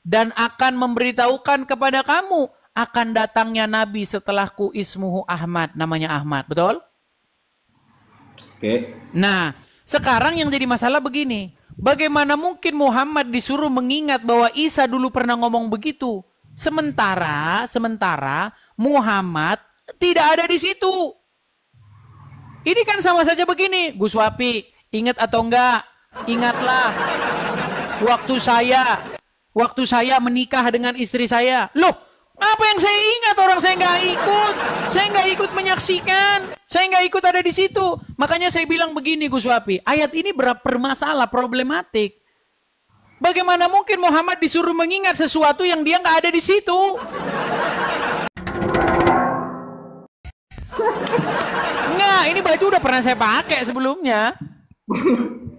dan akan memberitahukan kepada kamu akan datangnya Nabi setelahku ismuhu Ahmad, namanya Ahmad, betul? Oke. Nah, sekarang yang jadi masalah begini, bagaimana mungkin Muhammad disuruh mengingat bahwa Isa dulu pernah ngomong begitu, sementara Muhammad tidak ada di situ. Ini kan sama saja begini, Gus Wapi, ingat atau enggak? Ingatlah, waktu saya menikah dengan istri saya. Loh, apa yang saya ingat? Orang saya nggak ikut. Saya nggak ikut menyaksikan. Saya nggak ikut ada di situ. Makanya saya bilang begini, Gus Wapi, ayat ini bermasalah, problematik. Bagaimana mungkin Muhammad disuruh mengingat sesuatu yang dia nggak ada di situ? Nggak, ini baju udah pernah saya pakai sebelumnya.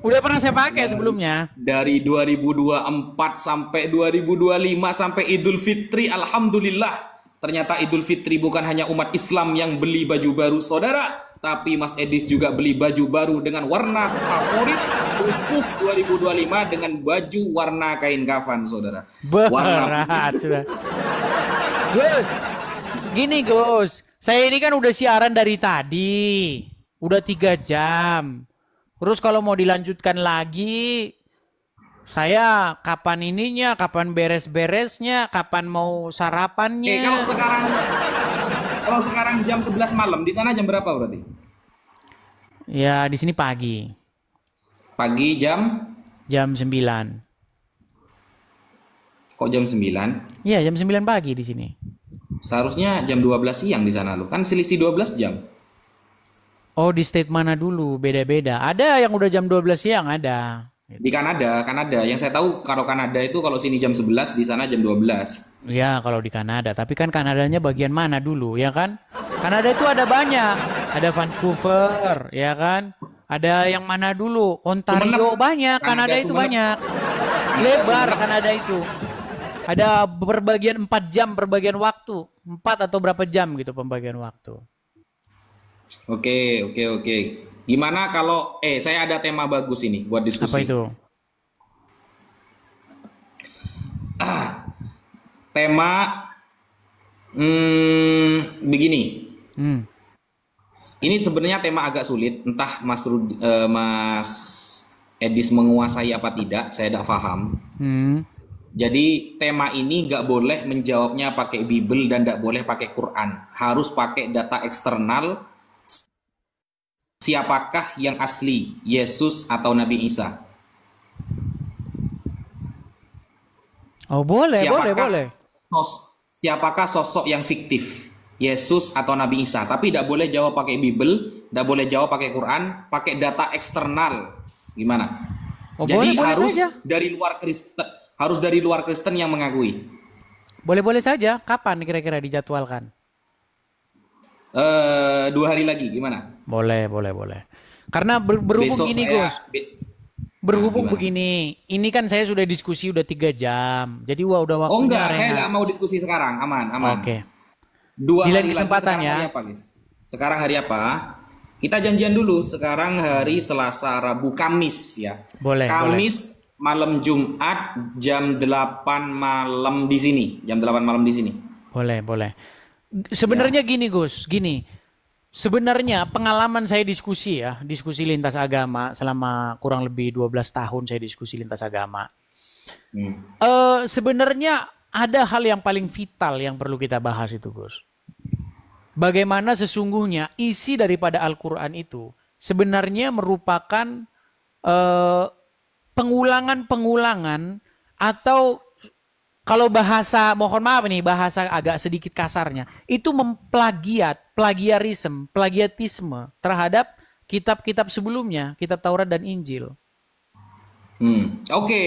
Udah pernah saya pakai sebelumnya. Dari 2024 sampai 2025 sampai Idul Fitri, alhamdulillah. Ternyata Idul Fitri bukan hanya umat Islam yang beli baju baru, saudara, tapi Mas Edis juga beli baju baru dengan warna favorit khusus 2025 dengan baju warna kain kafan, saudara. Berat sudah. Gus, gini Gus, saya ini kan udah siaran dari tadi, udah 3 jam. Terus kalau mau dilanjutkan lagi, saya kapan ininya, kapan beres-beresnya, kapan mau sarapannya. Kalau sekarang jam 11 malam, di sana jam berapa berarti? Ya, di sini pagi. Pagi jam 9. Kok jam 9? Iya, jam 9 pagi di sini. Seharusnya jam 12 siang di sana lo. Kan selisih 12 jam. Oh, di state mana dulu? Beda-beda. Ada yang udah jam 12 siang, ada. Di Kanada. Yang saya tahu kalau Kanada itu kalau sini jam 11, di sana jam 12. Ya, kalau di Kanada. Tapi kan Kanadanya bagian mana dulu, ya kan? Kanada itu ada banyak. Ada Vancouver, ya kan? Ada yang mana dulu? Ontario banyak. Kanada itu banyak. Lebar Kanada itu. Ada berbagian 4 jam perbagian waktu. 4 atau berapa jam gitu pembagian waktu. Oke. Gimana kalau saya ada tema bagus ini buat diskusi. Apa itu? Tema begini. Ini sebenarnya tema agak sulit, entah Mas Edis menguasai apa tidak, saya tidak paham. Jadi tema ini nggak boleh menjawabnya pakai Bible dan nggak boleh pakai Quran, harus pakai data eksternal. Siapakah yang asli, Yesus atau Nabi Isa? Oh boleh. Siapakah sosok yang fiktif, Yesus atau Nabi Isa? Tapi tidak boleh jawab pakai Bible, tidak boleh jawab pakai Quran, pakai data eksternal. Gimana? Jadi harus dari luar Kristen, dari luar Kristen yang mengakui. Boleh saja. Kapan kira-kira dijadwalkan? 2 hari lagi, gimana? Boleh. Karena berhubung gini, Gus. Berhubung begini, ini kan saya sudah diskusi udah 3 jam. Jadi udah waktunya. Oh enggak, saya nggak mau diskusi sekarang, aman. Oke. 2 hari kesempatan lagi. ya. Sekarang hari apa? Kita janjian dulu. Sekarang hari Selasa, Rabu, Kamis ya. Boleh. Kamis malam Jumat jam 8 malam di sini. Boleh. Sebenarnya gini Gus, sebenarnya pengalaman saya diskusi lintas agama selama kurang lebih 12 tahun saya diskusi lintas agama. Sebenarnya ada hal yang paling vital yang perlu kita bahas itu Gus. Bagaimana sesungguhnya isi daripada Al-Quran itu sebenarnya merupakan pengulangan atau kalau bahasa, mohon maaf nih, bahasa agak sedikit kasarnya, itu plagiatisme terhadap kitab-kitab sebelumnya, kitab Taurat dan Injil. Oke.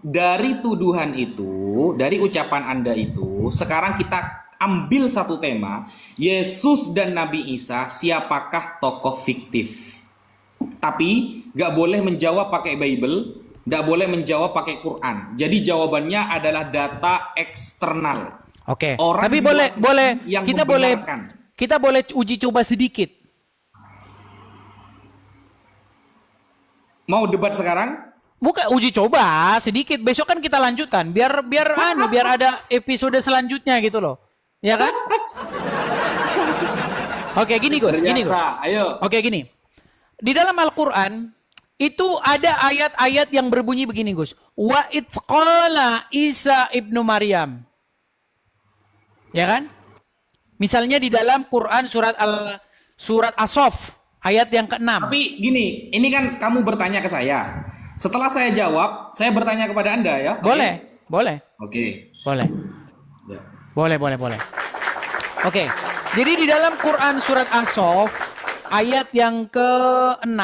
Dari tuduhan itu, dari ucapan Anda itu, sekarang kita ambil satu tema, Yesus dan Nabi Isa, siapakah tokoh fiktif? Tapi gak boleh menjawab pakai Bible, nggak boleh menjawab pakai Quran. Jadi jawabannya adalah data eksternal. Oke. Tapi boleh kita boleh uji coba sedikit. Mau debat sekarang? Bukan uji coba sedikit. Besok kan kita lanjutkan. Biar ada episode selanjutnya gitu loh. Ya kan? Oke, gini Gus. Ayo. Oke, gini. Di dalam Al-Qur'an itu ada ayat-ayat yang berbunyi begini, Gus. Wa idz qala Isa ibnu Maryam. Ya kan? Misalnya di dalam Quran surat As-Saff ayat yang ke-6. Tapi gini, ini kan kamu bertanya ke saya. Setelah saya jawab, saya bertanya kepada Anda ya. Boleh, boleh. Oke. Boleh. Ya. Boleh. Oke. Jadi di dalam Quran surat As-Saff ayat yang ke-6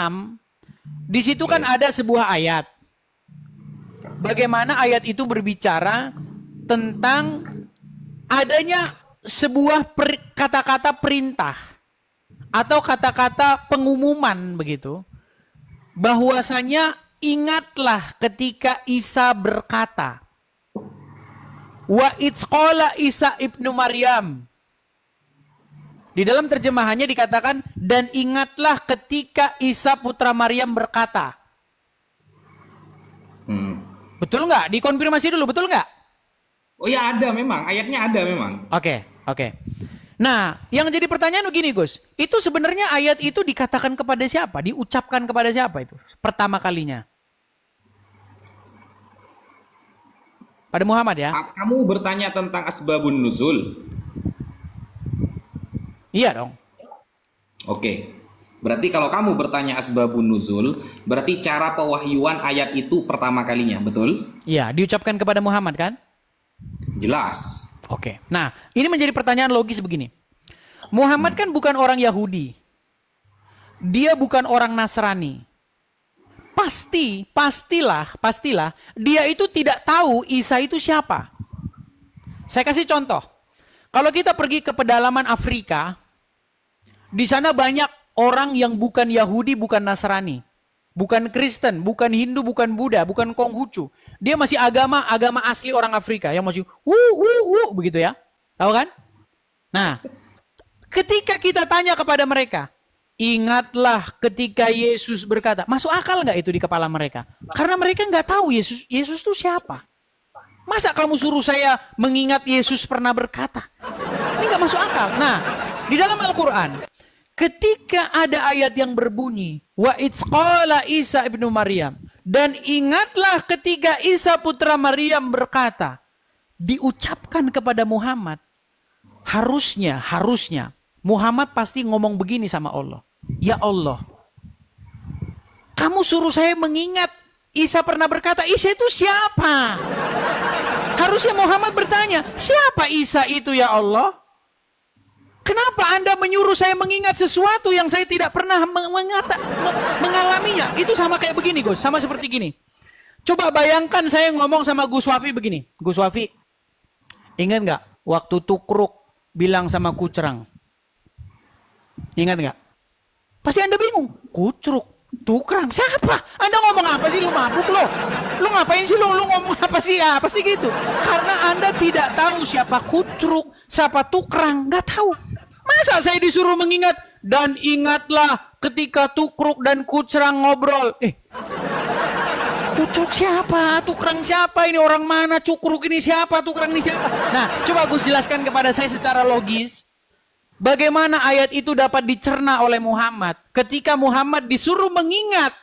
di situ kan ada sebuah ayat. Bagaimana ayat itu berbicara tentang adanya sebuah kata-kata perintah atau kata-kata pengumuman begitu, bahwasanya ingatlah ketika Isa berkata, wa idz qala Isa ibnu Maryam. Di dalam terjemahannya dikatakan, dan ingatlah ketika Isa putra Maryam berkata. Betul nggak? Dikonfirmasi dulu, betul nggak? Oh ya, ada memang, ayatnya ada memang. Oke. Nah, yang jadi pertanyaan begini Gus, itu sebenarnya ayat itu dikatakan kepada siapa? Diucapkan kepada siapa itu? Pertama kalinya. Pada Muhammad ya? Kamu bertanya tentang asbabun nuzul? Iya dong. Oke. Berarti kalau kamu bertanya asbabun nuzul, berarti cara pewahyuan ayat itu pertama kalinya, betul? Iya, diucapkan kepada Muhammad kan? Jelas. Oke. Nah, ini menjadi pertanyaan logis begini. Muhammad kan bukan orang Yahudi. Dia bukan orang Nasrani. Pastilah dia itu tidak tahu Isa itu siapa. Saya kasih contoh. Kalau kita pergi ke pedalaman Afrika, di sana banyak orang yang bukan Yahudi, bukan Nasrani. Bukan Kristen, bukan Hindu, bukan Buddha, bukan Konghucu. Dia masih agama asli orang Afrika yang masih begitu ya. Tahu kan? Nah, ketika kita tanya kepada mereka, ingatlah ketika Yesus berkata, masuk akal nggak itu di kepala mereka? Karena mereka nggak tahu Yesus itu siapa. Masa kamu suruh saya mengingat Yesus pernah berkata? Ini nggak masuk akal. Nah, di dalam Al-Quran, ketika ada ayat yang berbunyi, wa idz qala Isa ibnu Maryam, dan ingatlah ketika Isa putra Maryam berkata, diucapkan kepada Muhammad, harusnya Muhammad pasti ngomong begini sama Allah. Ya Allah, kamu suruh saya mengingat Isa pernah berkata, Isa itu siapa? Harusnya Muhammad bertanya, siapa Isa itu ya Allah? Kenapa Anda menyuruh saya mengingat sesuatu yang saya tidak pernah mengalaminya? Itu sama kayak begini, Gus. Sama seperti gini. Coba bayangkan saya ngomong sama Gus Wafi begini. Gus Wafi, ingat nggak waktu Tukruk bilang sama Kucrang? Ingat nggak? Pasti Anda bingung. Kucruk, Tukrang, siapa? Anda ngomong apa sih? Lu mabuk lo? Lu ngapain sih lu ngomong apa sih? Apa sih gitu? Karena Anda tidak tahu siapa Kucruk, siapa Tukrang, nggak tahu. Masa saya disuruh mengingat, dan ingatlah ketika Tukruk dan Kucrang ngobrol. Kucruk siapa? Tukrang siapa? Ini orang mana? Cukruk ini siapa? Tukrang ini siapa? Nah, coba Gus jelaskan kepada saya secara logis. Bagaimana ayat itu dapat dicerna oleh Muhammad ketika Muhammad disuruh mengingat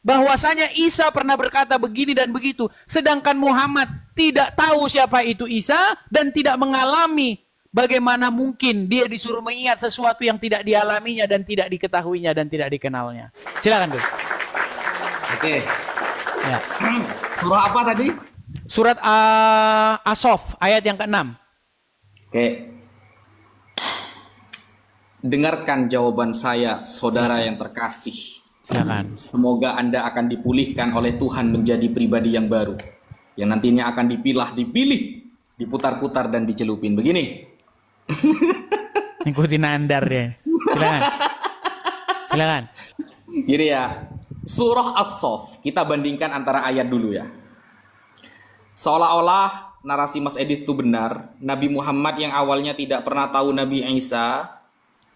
bahwasanya Isa pernah berkata begini dan begitu, sedangkan Muhammad tidak tahu siapa itu Isa dan tidak mengalami. Bagaimana mungkin dia disuruh mengingat sesuatu yang tidak dialaminya dan tidak diketahuinya dan tidak dikenalnya? Silakan, Gus. Oke. Ya. Surah apa tadi? Surat As-Saff ayat yang ke-6. Oke. Dengarkan jawaban saya, saudara yang terkasih. Silakan. Semoga Anda akan dipulihkan oleh Tuhan menjadi pribadi yang baru, yang nantinya akan dipilih, diputar-putar dan dicelupin. Begini. Ikutin Andar ya. Silakan. Gini ya. Surah As-Saff, kita bandingkan antara ayat dulu ya. Seolah-olah narasi Mas Edis itu benar. Nabi Muhammad yang awalnya tidak pernah tahu Nabi Isa,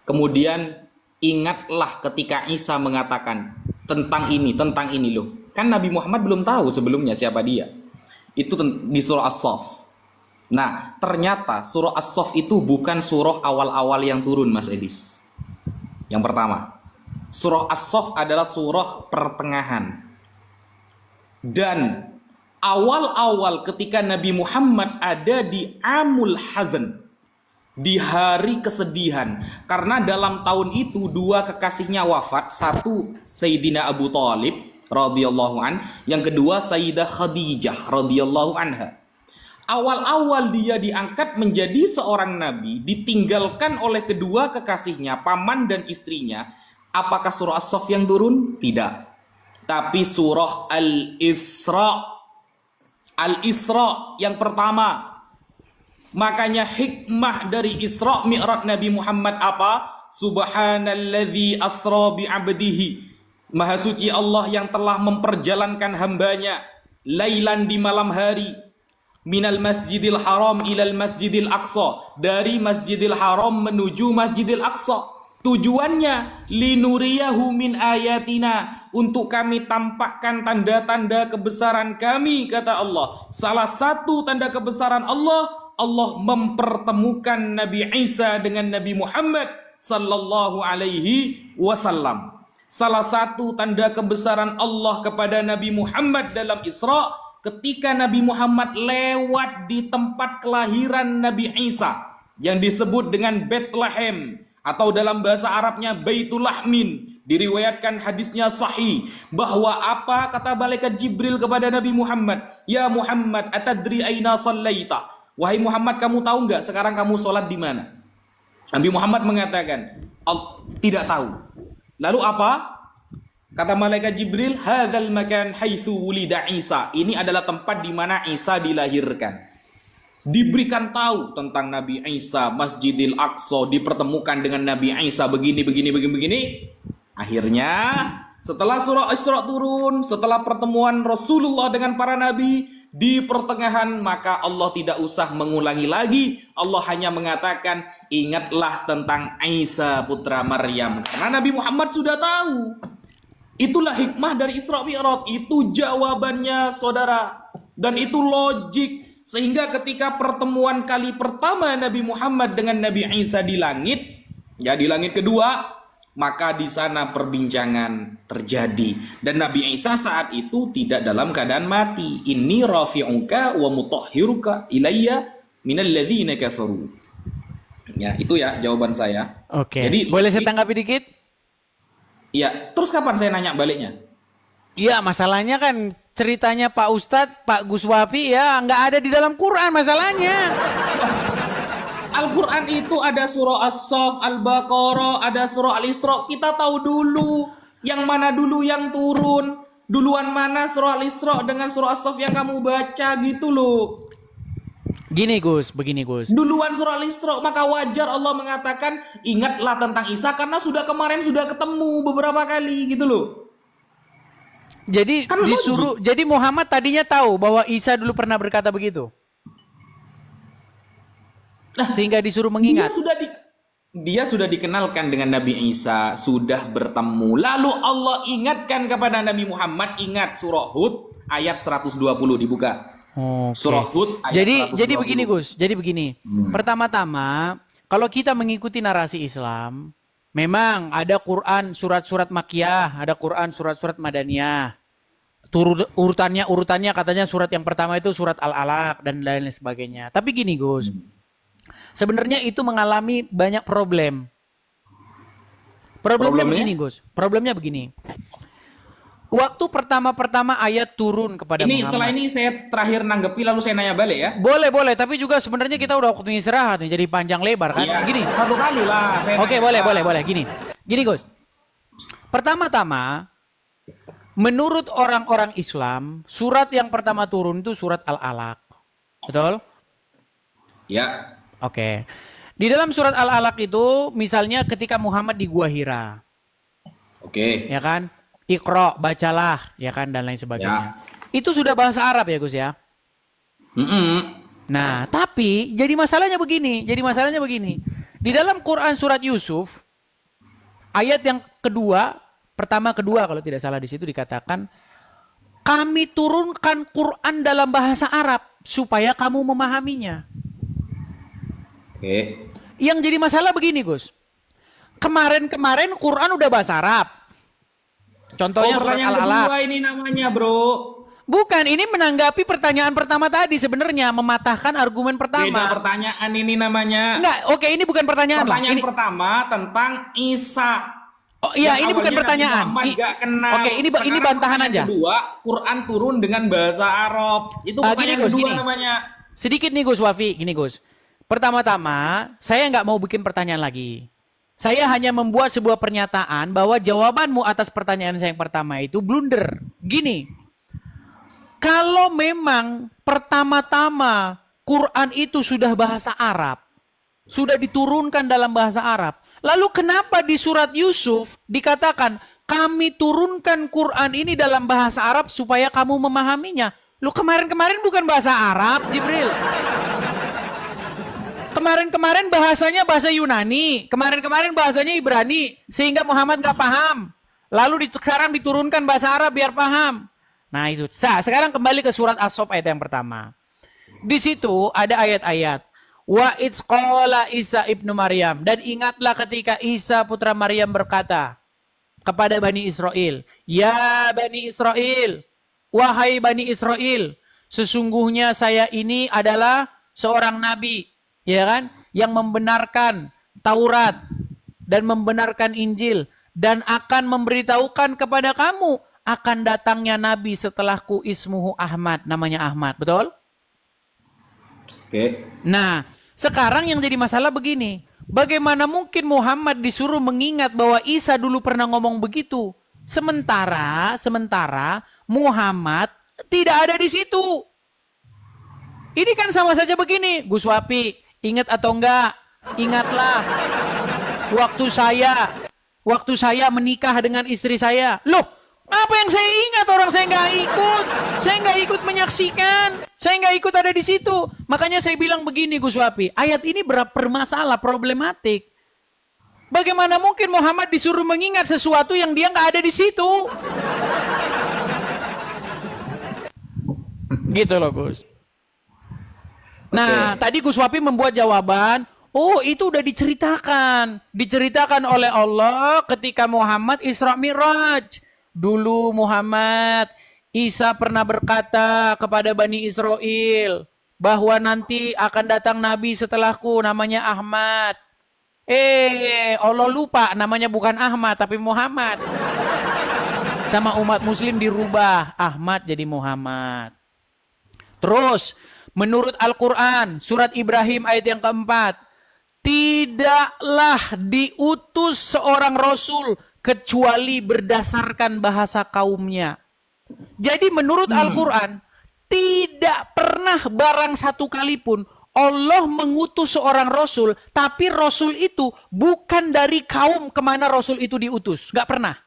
kemudian ingatlah ketika Isa mengatakan tentang ini loh. Kan Nabi Muhammad belum tahu sebelumnya siapa dia. Itu di surah As-Saff. Nah, ternyata surah As-Saff itu bukan surah awal-awal yang turun, Mas Edis. Yang pertama, surah As-Saff adalah surah pertengahan. Dan awal-awal ketika Nabi Muhammad ada di Amul Hazan, di hari kesedihan, karena dalam tahun itu dua kekasihnya wafat, satu Sayyidina Abu Thalib radhiyallahu an, yang kedua Sayyidah Khadijah radhiyallahu anha. Awal-awal dia diangkat menjadi seorang nabi, ditinggalkan oleh kedua kekasihnya, paman dan istrinya. Apakah surah As-Saff yang turun? Tidak. Tapi surah Al-Isra. Al-Isra yang pertama. Makanya hikmah dari Isra Mi'raj Nabi Muhammad apa? Subhanalladzi asra bi'abdihi. Maha suci Allah yang telah memperjalankan hambanya lailan di malam hari, minal masjidil haram ilal masjidil aqsa, dari masjidil haram menuju masjidil aqsa. Tujuannya linuriyahu min ayatina, untuk kami tampakkan tanda-tanda kebesaran kami, kata Allah. Salah satu tanda kebesaran Allah, Allah mempertemukan Nabi Isa dengan Nabi Muhammad sallallahu alaihi wasallam. Salah satu tanda kebesaran Allah kepada Nabi Muhammad dalam Isra, ketika Nabi Muhammad lewat di tempat kelahiran Nabi Isa yang disebut dengan Bethlehem, atau dalam bahasa Arabnya Baitul Lahmin. Diriwayatkan hadisnya sahih bahwa apa kata malaikat Jibril kepada Nabi Muhammad? Ya Muhammad, atadri aina sallaita? Wahai Muhammad, kamu tahu nggak sekarang kamu sholat di mana? Nabi Muhammad mengatakan, tidak tahu. Lalu apa? Kata malaikat Jibril, hadzal makan haitsu wulida Isa. Ini adalah tempat di mana Isa dilahirkan. Diberikan tahu tentang Nabi Isa, Masjidil Aqsa, dipertemukan dengan Nabi Isa begini. Akhirnya setelah surah Isra turun, setelah pertemuan Rasulullah dengan para nabi di pertengahan, maka Allah tidak usah mengulangi lagi. Allah hanya mengatakan, ingatlah tentang Isa putra Maryam, karena Nabi Muhammad sudah tahu. Itulah hikmah dari Isra Mi'raj. Itu jawabannya, saudara. Dan itu logik. Sehingga ketika pertemuan kali pertama Nabi Muhammad dengan Nabi Isa di langit, ya di langit kedua, maka di sana perbincangan terjadi. Dan Nabi Isa saat itu tidak dalam keadaan mati. Inni rafi'uka wa mutahhiruka ilayya minal ladzina kafaru. Ya, itu ya jawaban saya. Oke. Jadi boleh saya tanggapi dikit? Iya, terus kapan saya nanya baliknya? Iya, masalahnya kan ceritanya Pak Ustadz, Pak Gus Wafi ya nggak ada di dalam Quran masalahnya. Al-Quran itu ada surah As-Saff, Al-Baqarah, ada surah Al-Isra. Kita tahu dulu yang mana dulu yang turun. Duluan mana surah Al-Isra dengan surah As-Saff yang kamu baca gitu loh. Begini Gus. Duluan surah Al-Isra, maka wajar Allah mengatakan ingatlah tentang Isa karena kemarin sudah ketemu beberapa kali gitu loh. Jadi kan disuruh, jadi Muhammad tadinya tahu bahwa Isa dulu pernah berkata begitu. Sehingga disuruh mengingat. Dia sudah dikenalkan dengan Nabi Isa, sudah bertemu. Lalu Allah ingatkan kepada Nabi Muhammad, ingat surah Hud ayat 120 dibuka. Okay. Surah Hud ayat 120. Jadi begini Gus, jadi begini. Pertama-tama, kalau kita mengikuti narasi Islam, memang ada Quran surat-surat Makkiyah, ada Quran surat-surat Madaniyah. Urutannya katanya surat yang pertama itu surat Al-Alaq dan lain sebagainya. Tapi gini Gus, sebenarnya itu mengalami banyak problem. Problemnya begini Gus. Problemnya begini. Waktu pertama ayat turun kepada Muhammad. Setelah ini saya terakhir nanggepi lalu saya nanya balik ya. Boleh. Tapi juga sebenarnya kita udah waktu istirahat nih, jadi panjang lebar kan. Iya, gini. Satu kali lah. Oke, boleh. Gini Gus. Pertama-tama, menurut orang-orang Islam, surat yang pertama turun itu surat Al-Alaq. Betul? Ya. Oke. Di dalam surat Al-Alaq itu misalnya ketika Muhammad di Gua Hira. Oke. Ya kan? Iqra, bacalah, ya kan, dan lain sebagainya. Ya. Itu sudah bahasa Arab ya Gus ya? Nah, tapi jadi masalahnya begini. Di dalam Quran surat Yusuf, ayat yang kedua kalau tidak salah di situ dikatakan, Kami turunkan Quran dalam bahasa Arab supaya kamu memahaminya. Oke. Yang jadi masalah begini, Gus. Kemarin Quran udah bahasa Arab. Contohnya surat pertanyaan Al-Alaq. kedua ini namanya, Bro. Bukan, ini menanggapi pertanyaan pertama tadi sebenarnya, mematahkan argumen pertama. Beda pertanyaan ini namanya. Enggak, oke, ini bukan pertanyaan. Pertanyaan Ini, pertama tentang Isa. oh iya, Yang ini bukan awalnya pertanyaan. Nabi Muhammad nggak kenal. Oke, ini Sekarang bantahan pertanyaan aja. Kedua, Quran turun dengan bahasa Arab. Itu Gini, pertanyaan Gus, kedua gini. namanya. Sedikit nih Gus Wafi, gini Gus. Pertama-tama, saya nggak mau bikin pertanyaan lagi. Saya hanya membuat sebuah pernyataan bahwa jawabanmu atas pertanyaan saya yang pertama itu blunder. Gini, kalau memang pertama-tama Quran itu sudah bahasa Arab, sudah diturunkan dalam bahasa Arab, lalu kenapa di surat Yusuf dikatakan kami turunkan Quran ini dalam bahasa Arab supaya kamu memahaminya? Lu kemarin-kemarin bukan bahasa Arab, Jibril. Kemarin-kemarin bahasanya bahasa Yunani, kemarin-kemarin bahasanya Ibrani, sehingga Muhammad gak paham. Lalu sekarang diturunkan bahasa Arab biar paham. Nah itu. Sekarang kembali ke surat As-Saff ayat yang pertama. Di situ ada ayat-ayat. Wa idz qala Isa ibnu Maryam. Dan ingatlah ketika Isa putra Maryam berkata kepada Bani Israel. Ya Bani Israel, wahai Bani Israel, sesungguhnya saya ini adalah seorang nabi. Ya kan? Yang membenarkan Taurat dan membenarkan Injil dan akan memberitahukan kepada kamu akan datangnya nabi setelahku ismuhu Ahmad, namanya Ahmad, betul? Oke. Nah, sekarang yang jadi masalah begini, bagaimana mungkin Muhammad disuruh mengingat bahwa Isa dulu pernah ngomong begitu, sementara Muhammad tidak ada di situ. Ini kan sama saja begini, Gus Wapi. Ingat atau enggak? Ingatlah waktu saya menikah dengan istri saya. Loh, apa yang saya ingat? Orang saya nggak ikut. Saya nggak ikut menyaksikan. Saya nggak ikut ada di situ. Makanya saya bilang begini, Gus Wapi. Ayat ini bermasalah, problematik. Bagaimana mungkin Muhammad disuruh mengingat sesuatu yang dia nggak ada di situ? Gitu loh, Gus. Nah, tadi Gus Wapi membuat jawaban, oh itu udah diceritakan. Diceritakan oleh Allah ketika Muhammad Isra Mi'raj. Dulu Muhammad, Isa pernah berkata kepada Bani Israel, bahwa nanti akan datang Nabi setelahku namanya Ahmad. Allah lupa namanya bukan Ahmad tapi Muhammad. Sama umat muslim dirubah, Ahmad jadi Muhammad. Terus, menurut Al-Quran, surat Ibrahim ayat yang keempat, tidaklah diutus seorang Rasul kecuali berdasarkan bahasa kaumnya. Jadi menurut Al-Quran, tidak pernah barang satu kali pun Allah mengutus seorang Rasul, tapi Rasul itu bukan dari kaum kemana Rasul itu diutus. Gak pernah.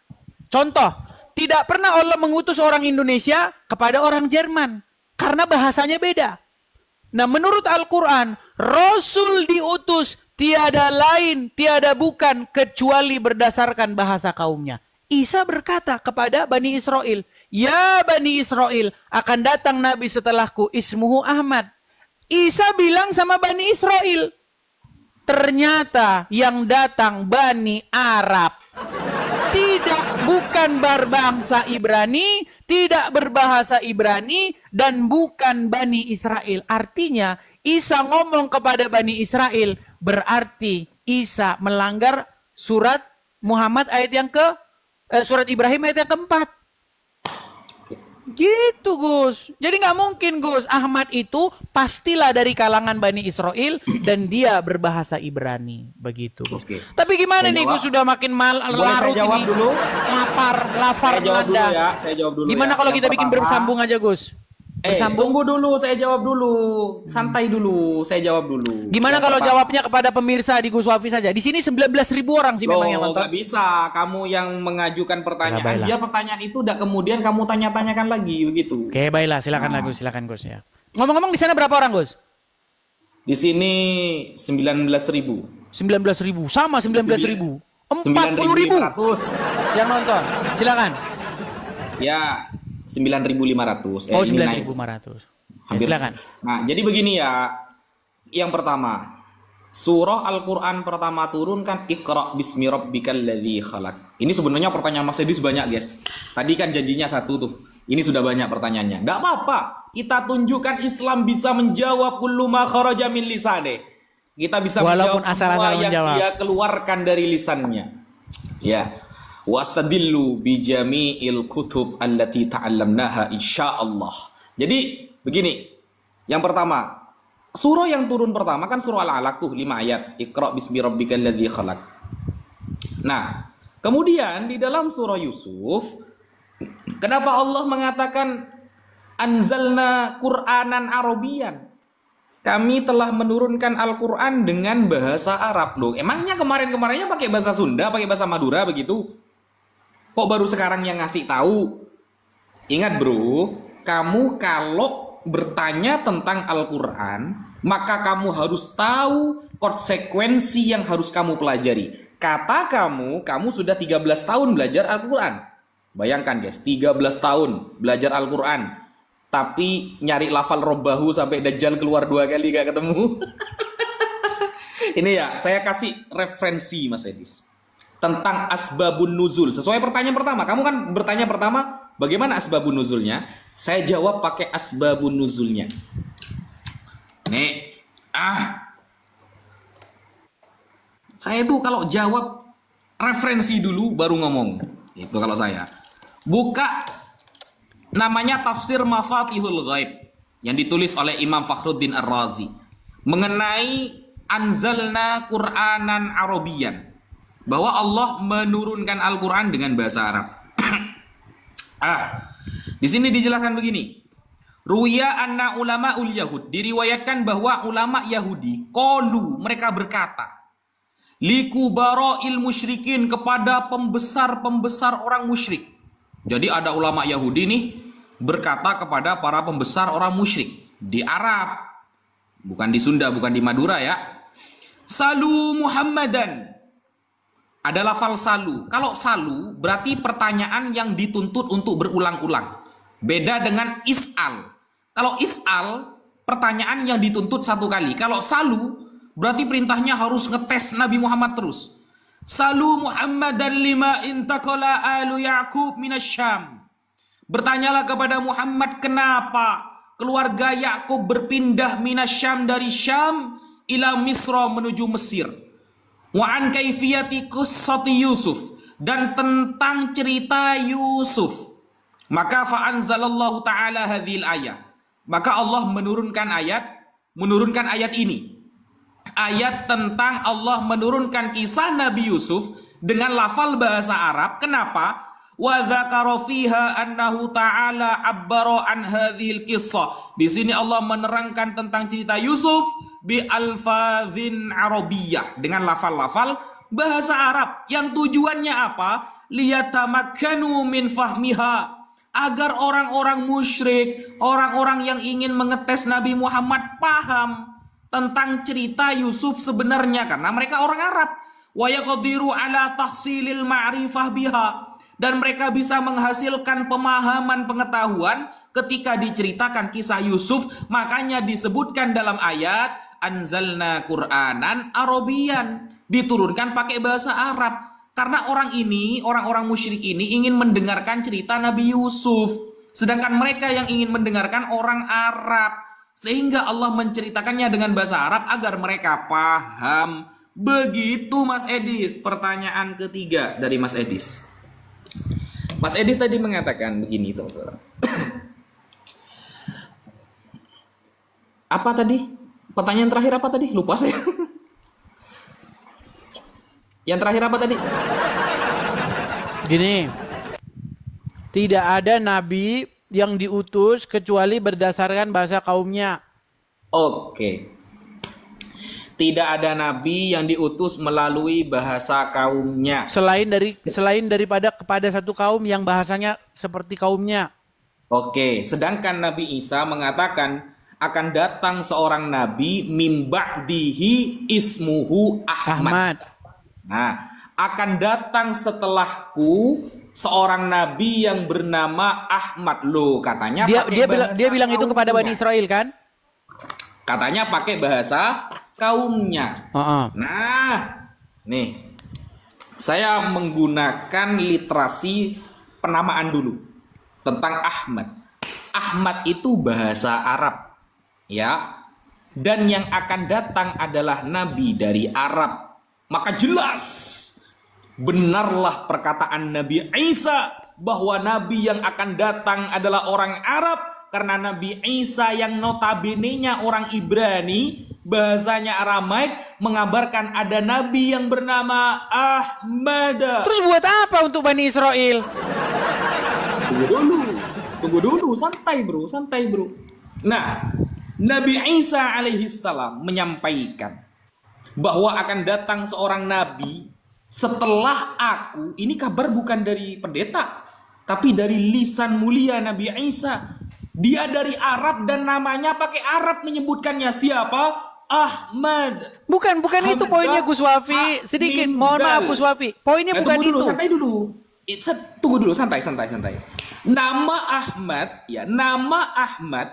Contoh, tidak pernah Allah mengutus orang Indonesia kepada orang Jerman. Karena bahasanya beda. Nah menurut Al-Quran, Rasul diutus tiada lain, tiada bukan kecuali berdasarkan bahasa kaumnya. Isa berkata kepada Bani Israel, ya Bani Israel, akan datang Nabi setelahku, ismuhu Ahmad. Isa bilang sama Bani Israel, ternyata yang datang Bani Arab. Tidak, bukan berbangsa Ibrani, tidak berbahasa Ibrani, dan bukan Bani Israel. Artinya, Isa ngomong kepada Bani Israel, berarti Isa melanggar surat Muhammad ayat yang surat Ibrahim ayat yang keempat. Gitu Gus. Jadi nggak mungkin Gus. Ahmad itu pastilah dari kalangan Bani Israel dan dia berbahasa Ibrani. Begitu Gus. Oke. Tapi gimana Saya nih jawab. Gus sudah makin larut saya jawab ini. dulu? Lapar Saya jawab dulu melanda. ya. Saya jawab dulu. Gimana ya. kalau Yang kita bikin pertama, bersambung aja Gus? Bersambung. Tunggu dulu, saya jawab dulu. Santai dulu, saya jawab dulu. Gimana Yang kalau pertama, jawabnya kepada pemirsa di Gus Wafi saja? Di sini 19.000 orang sih memang yang Loh, nonton. nggak bisa. Kamu yang mengajukan pertanyaan, Baiklah. dia pertanyaan itu udah kemudian kamu tanya-tanyakan lagi begitu. Oke, baiklah, silakan lah Gus, silakan Gus ya. Ngomong-ngomong di sana berapa orang Gus? Di sini 19.000. 19.000, sama 19.000. 40.000 9.500. yang nonton. Silakan. Ya, 9.500. Oh, Ini naik 9.500. hampir. Silakan. Nah, jadi begini ya. Yang pertama, surah Al-Quran pertama turun kan Iqra bismi rabbikal ladzi khalaq. Ini sebenarnya pertanyaan Mas Edis banyak, guys. Tadi kan janjinya satu tuh. Ini sudah banyak pertanyaannya. Nggak apa-apa. Kita tunjukkan Islam bisa menjawab kullu ma kharaja min lisane. Kita bisa Walaupun menjawab semua yang menjawab. dia keluarkan dari lisannya. Ya. Wastadillu bi jami'il kutub allati ta'allamnaha insyaallah. Jadi begini. Yang pertama, surah yang turun pertama kan surah Al-Alaq tuh 5 ayat. Iqra bismi rabbikal ladzi khalaq. Nah, kemudian di dalam surah Yusuf, kenapa Allah mengatakan anzalna Qur'anan Arabian? Kami telah menurunkan Al-Qur'an dengan bahasa Arab. Loh, emangnya kemarin-kemarinnya pakai bahasa Sunda, pakai bahasa Madura begitu? Kok baru sekarang yang ngasih tahu? Ingat, bro, kamu kalau bertanya tentang Al-Quran, maka kamu harus tahu konsekuensi yang harus kamu pelajari. Kata kamu sudah 13 tahun belajar Al-Quran. Bayangkan guys, 13 tahun belajar Al-Quran, tapi nyari lafal robbahu sampai Dajjal keluar 2 kali gak ketemu. Ini ya, saya kasih referensi Mas Edis tentang asbabun nuzul. Sesuai pertanyaan pertama, kamu kan bertanya pertama, bagaimana asbabun nuzulnya? Saya jawab pakai asbabun nuzulnya. Nih, saya tuh kalau jawab referensi dulu baru ngomong. Itu kalau saya. Buka namanya Tafsir Mafatihul Ghaib yang ditulis oleh Imam Fakhruddin Ar-Razi mengenai anzalna Qur'anan Arabian, bahwa Allah menurunkan Al-Quran dengan bahasa Arab. Di sini dijelaskan begini. Ruya anna ulama ul Yahud, diriwayatkan bahwa ulama Yahudi qalu, mereka berkata, likubara'il musyrikin, kepada pembesar-pembesar orang musyrik. Jadi ada ulama Yahudi nih berkata kepada para pembesar orang musyrik di Arab, bukan di Sunda, bukan di Madura ya. Salu Muhammadan. Ada lafal salu. Kalau salu berarti pertanyaan yang dituntut untuk berulang-ulang. Beda dengan is'al. Kalau is'al, pertanyaan yang dituntut 1 kali. Kalau salu, berarti perintahnya harus ngetes Nabi Muhammad terus. Salu Muhammadan lima intaqala alu Ya'qub minasyam. Bertanyalah kepada Muhammad, kenapa keluarga Yakub berpindah minasyam, dari Syam, ila Misra, menuju Mesir. Wa an kaifiyati qissati Yusuf, dan tentang cerita Yusuf. Maka fa anzalallahu ta'ala hadhil ayat. Maka Allah menurunkan ayat ini. Ayat tentang Allah menurunkan kisah Nabi Yusuf dengan lafal bahasa Arab. Kenapa? Wa dzakara fiha annahu ta'ala abbara an hadhil qissah. Di sini Allah menerangkan tentang cerita Yusuf bi alfazin arabiyyah, dengan lafal-lafal bahasa Arab yang tujuannya apa? Liyatamakkanu min fahmiha, agar orang-orang musyrik, orang-orang yang ingin mengetes Nabi Muhammad paham tentang cerita Yusuf sebenarnya, karena mereka orang Arab. Wa yaqdiru ala tahsilil ma'rifah biha, dan mereka bisa menghasilkan pemahaman, pengetahuan ketika diceritakan kisah Yusuf. Makanya disebutkan dalam ayat anzalna Qur'anan Arabian, diturunkan pakai bahasa Arab. Karena orang-orang musyrik ini ingin mendengarkan cerita Nabi Yusuf, sedangkan mereka yang ingin mendengarkan orang Arab, sehingga Allah menceritakannya dengan bahasa Arab agar mereka paham. Begitu Mas Edis. Pertanyaan ketiga dari Mas Edis. Mas Edis tadi mengatakan begini, teman-teman. Apa tadi? Pertanyaan terakhir apa tadi? Lupa saya. Yang terakhir apa tadi? Gini, tidak ada nabi yang diutus kecuali berdasarkan bahasa kaumnya. Oke. Tidak ada nabi yang diutus melalui bahasa kaumnya. Selain daripada kepada satu kaum yang bahasanya seperti kaumnya. Oke, sedangkan Nabi Isa mengatakan akan datang seorang nabi mim ba'dihi ismuhu Ahmad. Nah, akan datang setelahku seorang nabi yang bernama Ahmad. Loh, katanya Dia bilang itu kepada Bani Israel kan? Katanya pakai bahasa kaumnya. Nah, nih saya menggunakan literasi penamaan dulu tentang Ahmad. Ahmad itu bahasa Arab, ya. Dan yang akan datang adalah nabi dari Arab. Maka jelas benarlah perkataan Nabi Isa bahwa nabi yang akan datang adalah orang Arab, karena Nabi Isa yang notabene-nya orang Ibrani, bahasanya Aramaik, mengabarkan ada nabi yang bernama Ahmad. Terus buat apa untuk Bani Israel? Tunggu dulu, santai bro. Nah, Nabi Isa alaihissalam menyampaikan bahwa akan datang seorang nabi setelah aku. Ini kabar bukan dari pendeta, tapi dari lisan mulia Nabi Isa. Dia dari Arab dan namanya pakai Arab menyebutkannya siapa? Ahmad. Bukan itu poinnya Gus Wafi. Sedikit, mohon maaf Gus Wafi. Poinnya bukan itu. Santai dulu. Tunggu dulu, santai. Nama Ahmad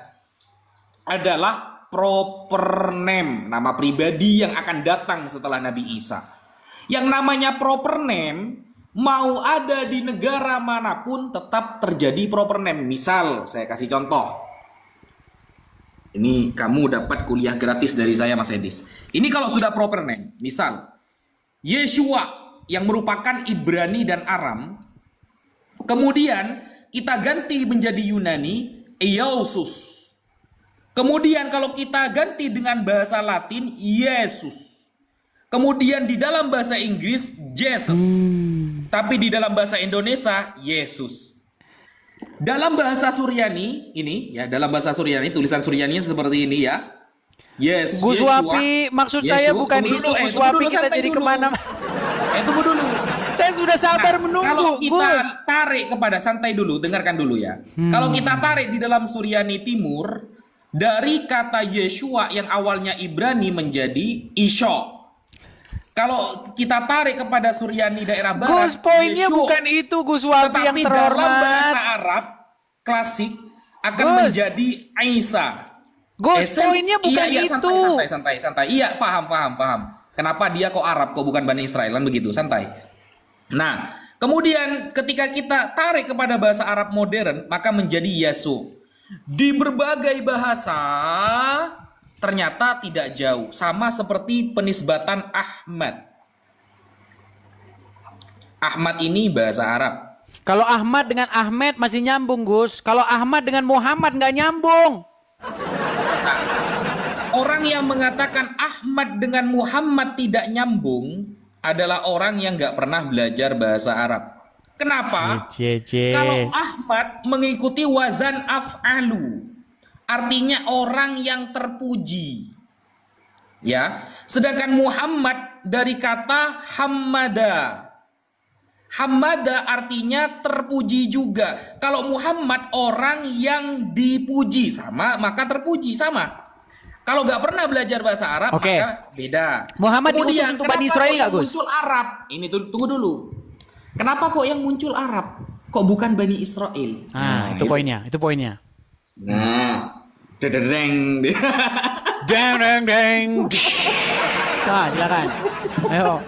adalah proper name, nama pribadi yang akan datang setelah Nabi Isa. Yang namanya proper name, mau ada di negara manapun tetap terjadi proper name. Misal, saya kasih contoh. Ini kamu dapat kuliah gratis dari saya, Mas Edis. Ini kalau sudah proper name, misal Yeshua yang merupakan Ibrani dan Aram, kemudian kita ganti menjadi Yunani, Yesus. Kemudian kalau kita ganti dengan bahasa Latin, Yesus. Kemudian di dalam bahasa Inggris, Jesus. Tapi di dalam bahasa Indonesia, Yesus. Dalam bahasa Suryani, dalam bahasa Suryani, tulisan Suryaninya seperti ini ya. Yes, Gus Wafi, maksud saya bukan itu. Gus Wafi, kita jadi kemana? Tunggu dulu. Saya sudah sabar menunggu. Kalau kita tarik kepada, santai dulu, dengarkan dulu ya. Kalau kita tarik di dalam Suryani Timur, dari kata Yeshua yang awalnya Ibrani menjadi Isha. Kalau kita tarik kepada Suryani daerah barat, Gus, poinnya Yeshua, bukan itu Gus Wafi yang terhormat. Dalam bahasa Arab klasik akan menjadi Isa. Gus, poinnya bukan itu. Santai. Iya, paham. Kenapa dia kok Arab, kok bukan Bani Israel, kan begitu, santai. Nah, kemudian ketika kita tarik kepada bahasa Arab modern, maka menjadi Yesu. Di berbagai bahasa ternyata tidak jauh, sama seperti penisbatan Ahmad. Ahmad ini bahasa Arab. Kalau Ahmad dengan Ahmed masih nyambung, Gus. Kalau Ahmad dengan Muhammad nggak nyambung. Nah, orang yang mengatakan Ahmad dengan Muhammad tidak nyambung adalah orang yang nggak pernah belajar bahasa Arab. Kenapa? Kalau Ahmad mengikuti wazan af'alu, artinya orang yang terpuji. Ya, sedangkan Muhammad dari kata hammada. Hammada artinya terpuji juga. Kalau Muhammad orang yang dipuji, sama maka terpuji, sama. Kalau nggak pernah belajar bahasa Arab, maka beda. Muhammad diutus untuk Bani Israel nggak, Gus? Muncul Arab. Ini tunggu dulu. Kenapa kok yang muncul Arab? Kok bukan Bani Israel? Itu poinnya. Nah, deng. Deng. Nah, silakan. Ayo.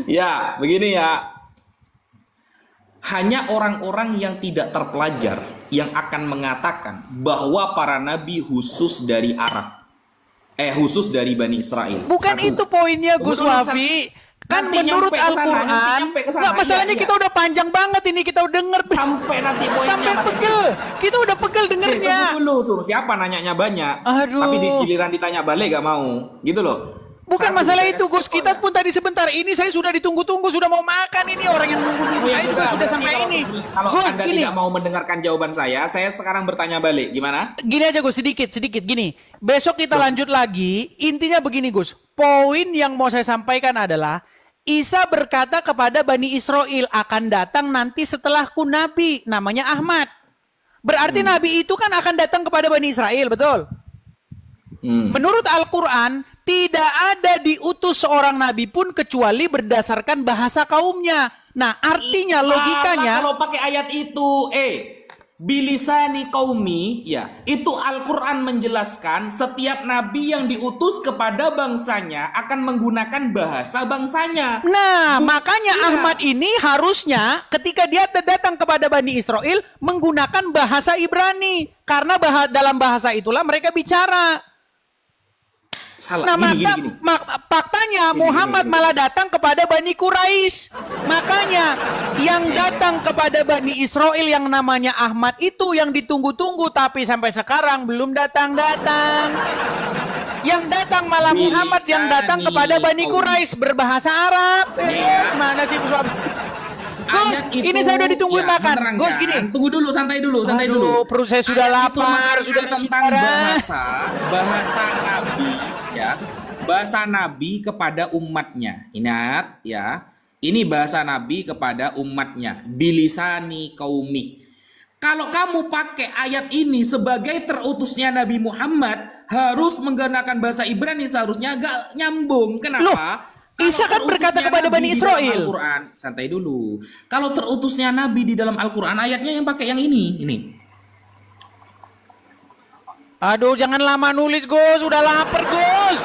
Ya, begini ya. Hanya orang-orang yang tidak terpelajar yang akan mengatakan bahwa para nabi khusus dari Arab. Khusus dari Bani Israel. Bukan itu poinnya, Gus Wafi. Kan nanti menurut Al-Quran, nggak masalahnya iya. Kita udah panjang banget ini, kita udah denger sampai nanti sampai pegel, kita udah pegel dengernya. Tunggu dulu, suruh siapa nanyanya banyak, tapi di giliran ditanya balik gak mau, gitu loh. Bukan masalah itu, Gus. Kita pun tadi sebentar ini saya sudah ditunggu-tunggu, sudah mau makan ini orang yang nunggu-nunggu. Saya juga sudah sampai ini. Kalau Gus, Anda gini. tidak mau mendengarkan jawaban saya sekarang bertanya balik. Gimana? Gini aja, Gus, sedikit gini. Besok kita lanjut lagi. Intinya begini, Gus. Poin yang mau saya sampaikan adalah Isa berkata kepada Bani Israel, akan datang nanti setelahku nabi, namanya Ahmad. Berarti nabi itu kan akan datang kepada Bani Israel, betul? Menurut Al-Quran, tidak ada diutus seorang nabi pun kecuali berdasarkan bahasa kaumnya. Nah, artinya logikanya kalau pakai ayat itu, bilisani qaumi, ya, itu Al-Quran menjelaskan setiap nabi yang diutus kepada bangsanya akan menggunakan bahasa bangsanya. Nah, makanya Ahmad ini harusnya ketika dia datang kepada Bani Israel menggunakan bahasa Ibrani. Karena dalam bahasa itulah mereka bicara. Salah. Nah, faktanya Muhammad malah datang kepada Bani Quraisy. Makanya yang datang kepada Bani Israel yang namanya Ahmad itu yang ditunggu-tunggu, tapi sampai sekarang belum datang-datang. Yang datang malah Muhammad yang datang kepada Bani Quraisy berbahasa Arab. Mana sih Gus, ini saya udah ditungguin makan. Gus, gini. Tunggu dulu, santai dulu. Perut saya sudah lapar, sudah tentang bahasa Nabi, ya. Bahasa Nabi kepada umatnya. Ingat, ya. Ini bahasa Nabi kepada umatnya. Bilisani qaumi. Kalau kamu pakai ayat ini sebagai terutusnya Nabi Muhammad, harus menggunakan bahasa Ibrani, seharusnya agak nyambung. Kenapa? Isa kan berkata kepada Bani Israel. Santai dulu. Kalau terutusnya Nabi di dalam Al-Quran, ayatnya yang pakai yang ini. Aduh, jangan lama nulis, Gus. Udah lapar, Gus.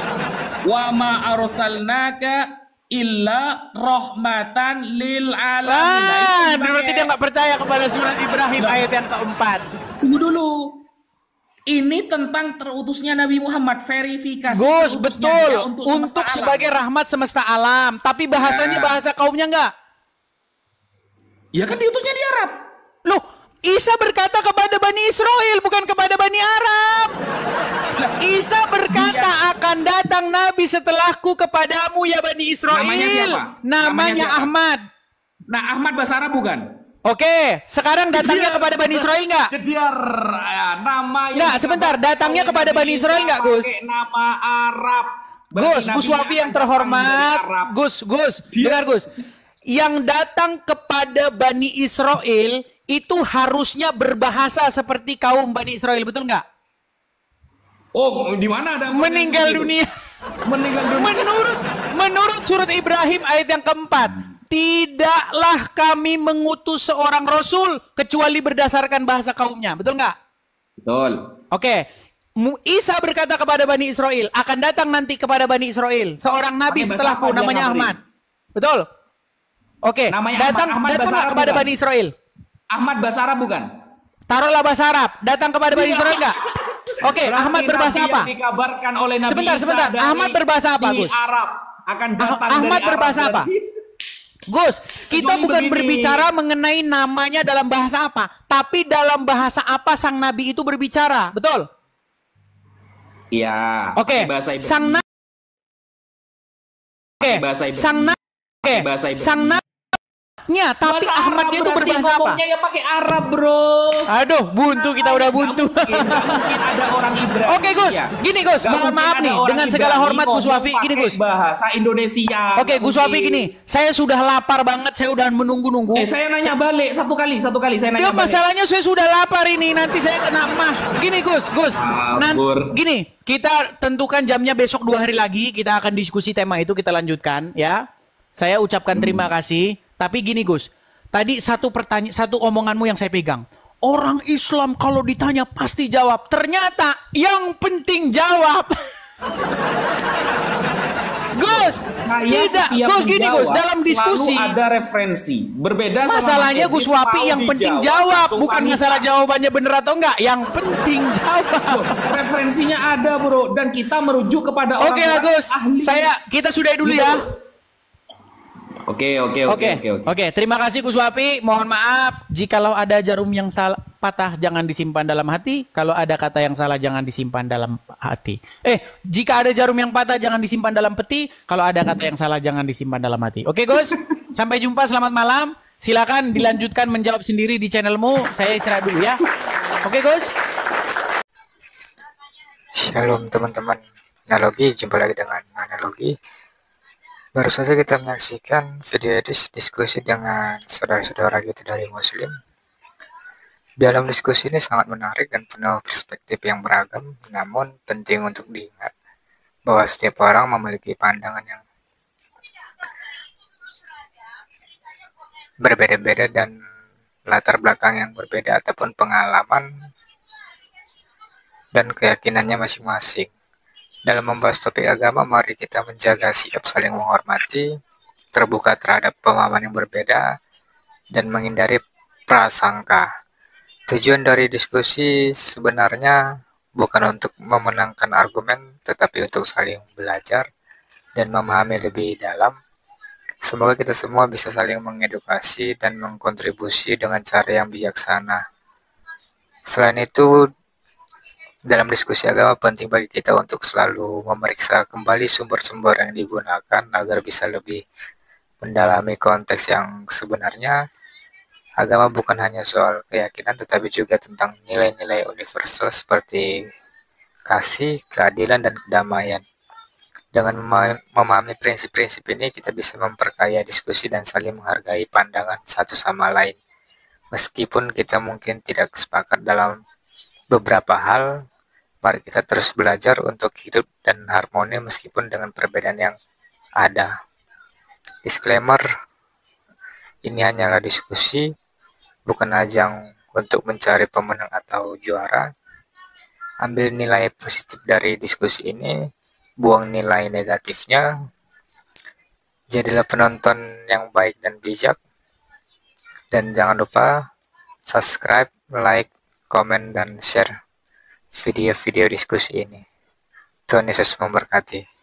Wa ma arsalnaka illa rahmatan lil alamin. Berarti dia nggak percaya kepada surat Ibrahim ayat yang keempat. Tunggu dulu. Ini tentang terutusnya Nabi Muhammad, verifikasi. Gus, betul. Untuk sebagai rahmat semesta alam. Tapi bahasanya bahasa kaumnya enggak? Ya kan diutusnya di Arab. Loh, Isa berkata kepada Bani Israel, bukan kepada Bani Arab. Isa berkata, akan datang Nabi setelahku kepadamu ya Bani Israel. Namanya siapa? Namanya Ahmad. Nah, Ahmad bahasa Arab bukan? Oke, sekarang datangnya kepada Bani Israel enggak? Nama enggak, sebentar, datangnya kepada Bani Israel enggak, Gus? Nama Arab. Gus Wafi yang terhormat. Gus, dengar Gus. Yang datang kepada Bani Israel itu harusnya berbahasa seperti kaum Bani Israel, betul enggak? Oh, di mana ada meninggal dunia? Menurut surat Ibrahim ayat yang keempat. Tidaklah kami mengutus seorang rasul kecuali berdasarkan bahasa kaumnya. Betul nggak? Betul. Oke. Isa berkata kepada Bani Israel, akan datang nanti kepada Bani Israel seorang nabi setelahku namanya Ahmad. Betul? Oke. Datanglah kepada Bani Israel. Ahmad bahasa Arab bukan? Taruhlah bahasa Arab. Datang kepada Bani Israel nggak? Oke. Ahmad berbahasa apa? Dikabarkan oleh Nabi sebentar. Ahmad berbahasa apa, Gus? Arab. Akan datang Ahmad berbahasa apa? Gus, kita bukan berbicara mengenai namanya dalam bahasa apa, tapi dalam bahasa apa sang nabi itu berbicara, betul? Iya. Oke. Sang nabi. Oke. Sang nabi-nya, tapi Ahmadnya itu berbahasa apa? Ya pakai Arab, bro. Aduh, buntu kita udah buntu. Mungkin ada orang Ibrani. Oke, Gus. Gini, Gus. Mohon maaf nih, dengan segala hormat Gus Wafi, gini, Gus. Bahasa Indonesia. Oke, Gus Wafi gini. Saya sudah lapar banget, saya udah menunggu-nunggu. Saya nanya balik satu kali saya nanya balik. Masalahnya saya sudah lapar ini, nanti saya kena mah. Gini, Gus. Gini, kita tentukan jamnya besok 2 hari lagi, kita akan diskusi tema itu, kita lanjutkan ya. Saya ucapkan terima kasih. Tapi gini Gus, tadi satu omonganmu yang saya pegang. Orang Islam kalau ditanya pasti jawab. Ternyata yang penting jawab. Gus, Gus gini Gus, dalam diskusi ada referensi. Berbeda masalahnya Gus Wapi yang penting jawab, bukan masalah jawabannya benar atau enggak. Yang penting jawab. Referensinya ada, Bro, dan kita merujuk kepada orang Gus, kita sudahi dulu ya. Oke. Terima kasih Gus Wapi. Mohon maaf jikalau ada jarum yang patah jangan disimpan dalam hati. Kalau ada kata yang salah jangan disimpan dalam hati. Jika ada jarum yang patah jangan disimpan dalam peti. Kalau ada kata yang salah jangan disimpan dalam hati. Oke Gus. Sampai jumpa, selamat malam. Silakan dilanjutkan menjawab sendiri di channelmu. Saya istirahat dulu ya. Oke Gus. Shalom teman-teman. Analogi, jumpa lagi dengan analogi. Baru saja kita menyaksikan video diskusi dengan saudara-saudara kita dari Muslim. Dalam diskusi ini sangat menarik dan penuh perspektif yang beragam, namun penting untuk diingat bahwa setiap orang memiliki pandangan yang berbeda-beda dan latar belakang yang berbeda ataupun pengalaman dan keyakinannya masing-masing. Dalam membahas topik agama, mari kita menjaga sikap saling menghormati, terbuka terhadap pemahaman yang berbeda, dan menghindari prasangka. Tujuan dari diskusi sebenarnya bukan untuk memenangkan argumen, tetapi untuk saling belajar dan memahami lebih dalam. Semoga kita semua bisa saling mengedukasi dan mengkontribusi dengan cara yang bijaksana. Selain itu, dalam diskusi agama penting bagi kita untuk selalu memeriksa kembali sumber-sumber yang digunakan agar bisa lebih mendalami konteks yang sebenarnya. Agama bukan hanya soal keyakinan tetapi juga tentang nilai-nilai universal seperti kasih, keadilan, dan kedamaian. Dengan memahami prinsip-prinsip ini, kita bisa memperkaya diskusi dan saling menghargai pandangan satu sama lain. Meskipun kita mungkin tidak sepakat dalam beberapa hal, mari kita terus belajar untuk hidup dan harmoni meskipun dengan perbedaan yang ada. Disclaimer, ini hanyalah diskusi, bukan ajang untuk mencari pemenang atau juara. Ambil nilai positif dari diskusi ini, buang nilai negatifnya. Jadilah penonton yang baik dan bijak. Dan jangan lupa subscribe, like, komen, dan share video-video diskusi ini. Tuhan Yesus memberkati.